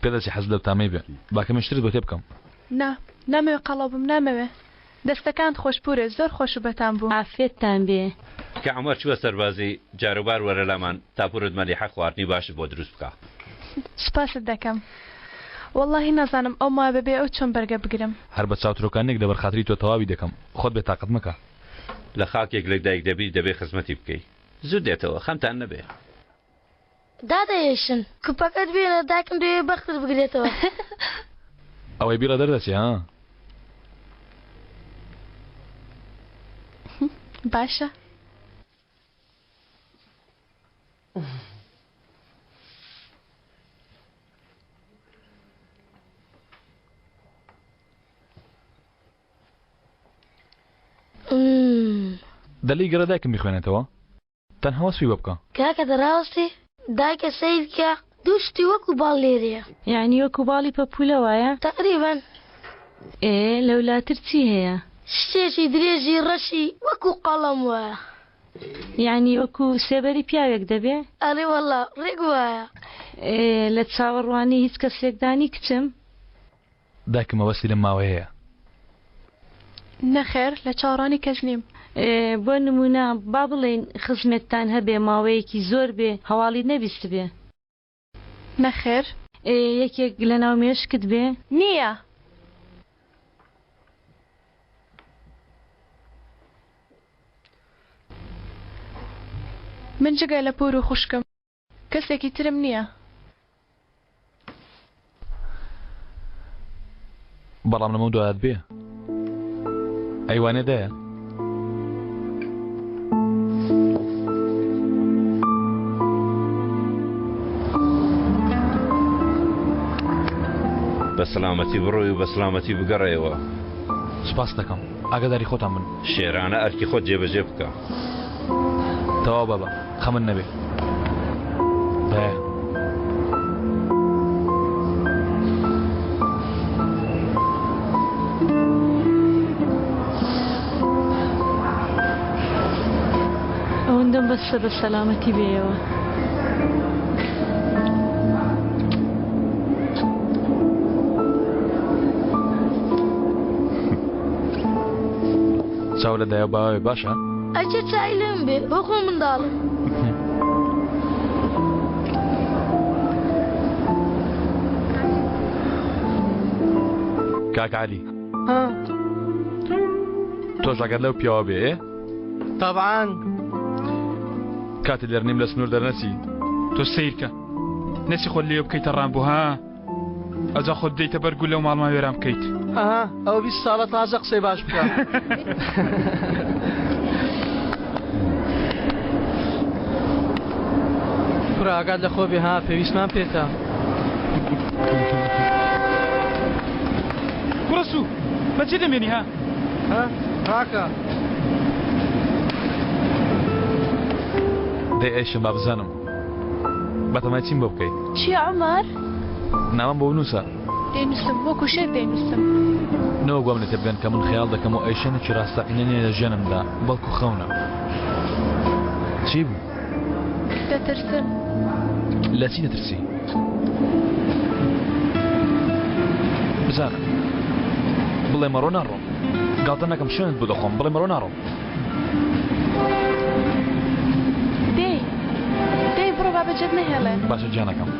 پێدەچی حەز لە تامەی بێ باکە مشترت بۆ تێ بکەم نا نامەوێ قەڵەبم نامەوێ دەستەکان خۆشپورێ زۆر خۆش و بەتان بوو ئافێتتان بێ کە عومەر چووە سەربازی جاروبار وەرە لامان تاپورت مەلیحە خواردنی باشت بۆ دروست بکە سپاست دەکەم واللهی نازانم ئەو ما بەبێ ئەو چۆن بەرگە بگرم هەر بە چاوترۆکانێک لە بەرخاتری تۆ تەواوی دەکەم خۆت بێ تاقەت مەکە لە خاکێک لەک دایک دەبی دەبێ خزمەتی بکەی زوو دێتەوە خەمتان نەبێ دادەیەشن کوپەکەت بێنە داکم دوێ بەختت بگرێتەوە ئەوەی بیرە دەردەچێ ها باشە دەلی گەرە دایکم میخوێنێتەوە تەنها وەسفی بۆ بکە کاکە دەڕاستی دایکە سەیدکە دوشتی وەکو باڵ لێرەیە یعنی وەکو باڵی پەپولە وایە تقریبا لەولاتر چی هەیە شتێکی درێژی ڕەشی وەکو قەڵەم وایە یعنی وەکو سێبەری پیاوێک دەبێ ئەرێ وەڵا ڕێک وایە لە چاوەڕوانی هیچ کەسێکدانی کچم دایکم ئەوەستی لەم ماوە هەیە نەخێر لە چاوەڕانی کەس نیم بۆ نمونە با بڵێن خزمەتتان هەبێ ماوەیەکی زۆر بێ هەواڵی نەبیست بێ نەخێر یەکێک لە ناو مێشکت بێ نییە من جگە لە پور و خوشکم کەسێکی ترم نییە بەڵام لەمە دوایات بێ ئەیوانێ دایە بە سلامەتی بڕۆی و بە سلامەتی بگەڕێەوە سپاس دەکەم ئاگاداری خۆتان من شێرانە ئەرکی خۆت جێبەجێ بکە تەواو بەبە خەمن نەبێ دایە ئەوەندەم بەسە بە سەلامەتی بێەوە چاو لە دایە باوێ باشە ئەچە چای لێم بێ وەخۆ منداڵم کاک عەلی تۆش ئەگەر لەو پیاوە بێ طبعا کاتی لێرنیم لە سنوور دەرنەچی تۆ سیرکە نەچی خۆت لێ بکەیتە ڕامبوو ها ئەجا خۆت دەیتە بەرگو لەو ماڵما وێران بکەیت ئەو 20 ساڵە تازە قسەی باش بکە کوڕە ئاگات لە خۆ بێ ها پێویستمان پێتە کوڕەسوو بەچێ دەمێنی ها ڕاکە دەی ئەیشم با بزانم بەتەمای چیم بۆ بکەیت چی عومەر ناوم بۆ بنووسە دەینووسم وەکو شێر دەینووسم نەوە گوام لێتە بگەن کە من خەیاڵ دەکەم و ئەیشەنێکی ڕاستەقینە نیە لە ژیانمدا بەڵکو خەونە چی بوو دەترسم لە چی دەترسی بزانە بڵێ مەڕۆ ناڕۆم گاڵتە نەکەم شوێنت بۆ دەخۆم بڵێ مەڕۆ ناڕۆم دەی بڕۆ بابەجێت نەهێڵێ باشە گیانەکەم